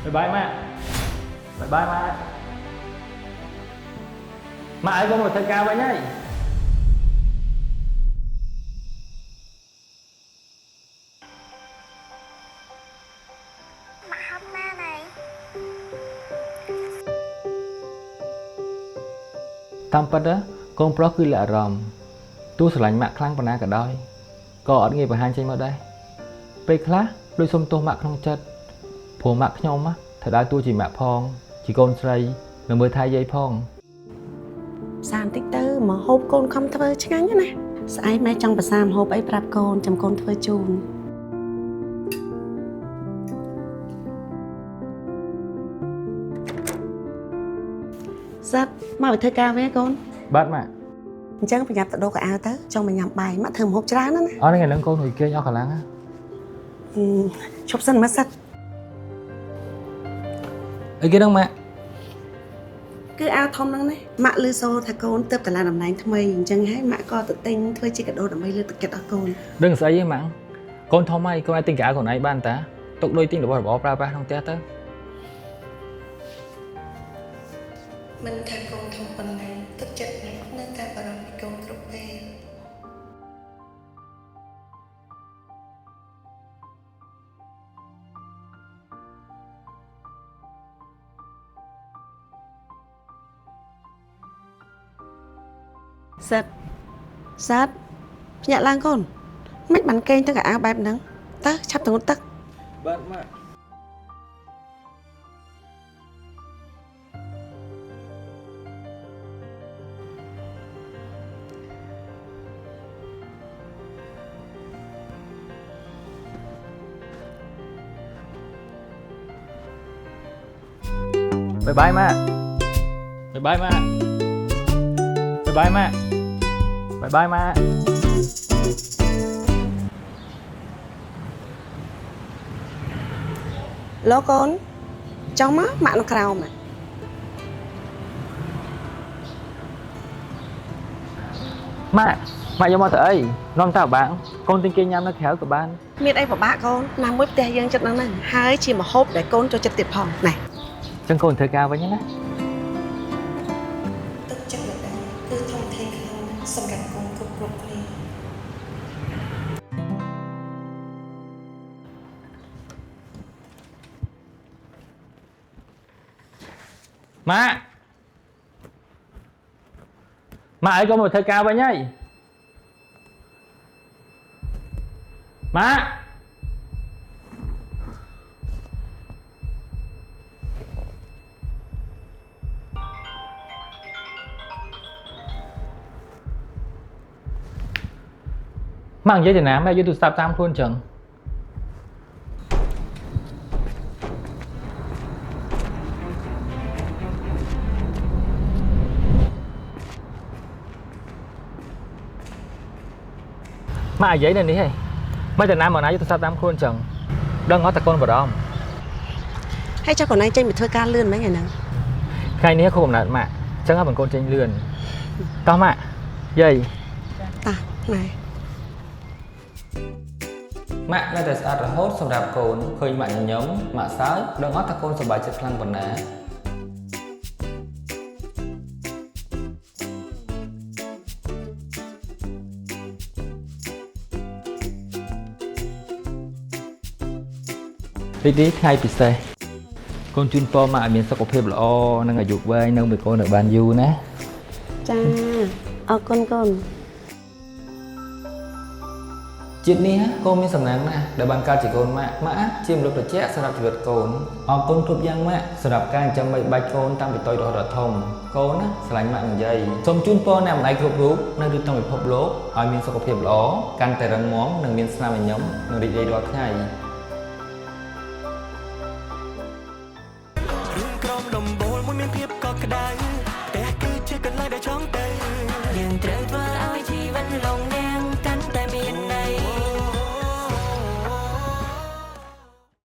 Bye bye mẹ. Bye bye mẹ. Mẹ ấy con một thầy cao vậy nhá. Mà hôm nay này តាមពិតកូនប្រុសគឺលះអារម្មណ៍ទោះស្រឡាញ់ម៉ាក់ខ្លាំងប៉ុណ្ណាក៏ដោយក៏អត់ងាយបង្ហាញចេញមកដែរពេលខ្លះដូចសុំទោសម៉ាក់ក្នុងចិត្តព្រោះម៉ាក់ខ្ញុំធ្វើដើរតួជាម៉ាក់ផងជាកូនស្រីនៅមើលថែយាយផងសាមតិចទៅមកហូបកូនខំធ្វើឆ្ងាញ់ណាស្អែកម៉ែចង់ប្រសាមហូបអីប្រាប់កូនចាំកូនធ្វើជូនសាប់មកធ្វើការវិញកូន បាទម៉ាក់ អញ្ចឹងប្រញាប់ទៅដូរកៅអៅទៅចង់មកញ៉ាំបាយម៉ាក់ធ្វើម្ហូបច្រើនណាស់ណា អត់ថ្ងៃហ្នឹងកូនហួយគេងអស់កម្លាំង ឈប់សិនមកសិត អីគេហ្នឹងម៉ាក់ គឺអាវធំហ្នឹងណាម៉ាក់លឺសូរថាកូនទៅតឡានតំណែងថ្មីអញ្ចឹងហើយម៉ាក់ក៏ទៅទិញធ្វើជាកាដូដើម្បីលើកទឹកចិត្តដល់កូន ដឹងស្អីទេម៉ាក់កូនធំហើយកូនអាចទិញកៅអៅខ្លួនឯងបានតាទុកលុយទិញរបស់របរប្រើប្រាស់ក្នុងផ្ទះទៅ មិនថាកូនធំប៉ុណ្ណាទឹកចិត្តម៉ាក់នៅតែបារម្ភពីកូនគ្រប់ពេល សិតភ្ញាក់ឡើងកូនមិនបានកេងទៅកៅអៅបែបហ្នឹងតើឆាប់ទៅងូតទឹក បាទម៉ាក់ Bye bye mẹ. Bye bye mẹ. Bye bye mẹ. Bye bye mẹ. លោកកូនចង់មកម៉ាក់នៅក្រៅម៉ាក់ Mẹ, mẹ vôមកទៅអីនាំតាបាក់កូនទិញគេញ៉ាំនៅក្រៅក៏បាន មានអីពិបាកកូនណាមួយផ្ទះយើងចិត្តហ្នឹងហើយជាម្ហូបដែលកូនចូលចិត្តទៀតផងណែ ចឹងកូនធ្វើការវិញណា ទឹកចិត្តលោកដែរគឺធំធេងខ្លាំងសម្រាប់កូនគ្រប់គ្នា ម៉ាក់ម៉ាក់អីកូនមកធ្វើការវិញហើយម៉ាក់ម៉ាក់និយាយទៅណាម៉ែយកទូរស័ព្ទតាមខ្លួនចឹង ម៉ាក់និយាយនៅនេះហីមិនតែណាមកណាយកទូរស័ព្ទតាមខ្លួនចឹងដឹងអត់តែកូនបារម្ភ ហើយចុះកូនឯងចេញទៅធ្វើការលឿនហ្មងអាហ្នឹង ថ្ងៃនេះខុសកំណត់ម៉ាក់ចឹងឲ្យបងកូនចេញលឿនតោះម៉ាក់យាយ តាណែ ម៉ាក់នៅតែស្អាតរហូតសម្រាប់កូនឃើញម៉ាក់ញញឹមម៉ាក់សើចដឹងអត់ថាកូនសប្បាយចិត្តខ្លាំងប៉ុណ្ណាទីនេះថ្ងៃពិសេសកូនជូនពរម៉ាក់ឲ្យមានសុខភាពល្អនិងអាយុវែងនៅមួយកូននៅបានយូរណា ចាអរគុណកូន ជាតិនេះកូនមានសំណាងណាស់ដែលបានកើតជាកូនម៉ាក់ជាមនុស្សត្រជាក់សម្រាប់ជីវិតកូនអរគុណគ្រប់យ៉ាងម៉ាក់សម្រាប់ការចិញ្ចឹមបីបាច់កូនតាំងពីតូចរហូតដល់ធំកូនណាស្រឡាញ់ម៉ាក់និងយាយសូមជូនពរអ្នកម្ដាយគ្រប់រូបនៅទូទាំងពិភពលោកឲ្យមានសុខភាពល្អកាន់តែរឹងមាំនិងមានស្នាមញញឹមនិងរីករាយរាល់ថ្ងៃ